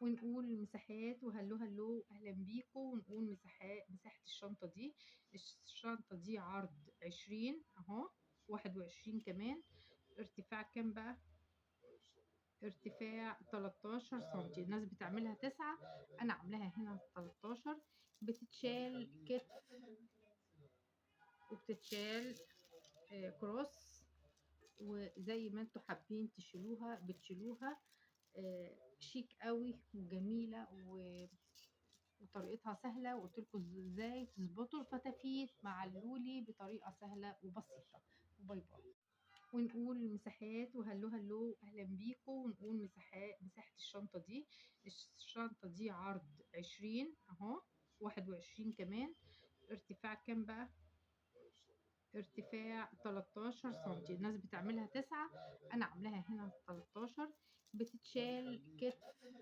ونقول المساحات وهلو هلو أهلا بيكم. ونقول مساحة الشنطة دي. الشنطة دي عرض 20 اهو، 21 كمان. ارتفاع كام بقى؟ ارتفاع 13 سنتي. الناس بتعملها 9، انا عاملاها هنا 13. بتتشال كتف وبتتشال كروس، وزي ما انتوا حابين تشيلوها بتشيلوها. شيك قوي وجميلة وطريقتها سهلة، وقلت لكم ازاي تظبطوا الفتافيت مع اللولي بطريقة سهلة وبسيطة. وباي باي. ونقول المساحات وهلو هلو أهلا بيكم. ونقول مساحة الشنطة دي. الشنطة دي عرض 20 اهو، 21 كمان. ارتفاع كام بقى؟ ارتفاع 13 سنتي. الناس بتعملها 9، انا عاملاها هنا 13. بتتشال كتف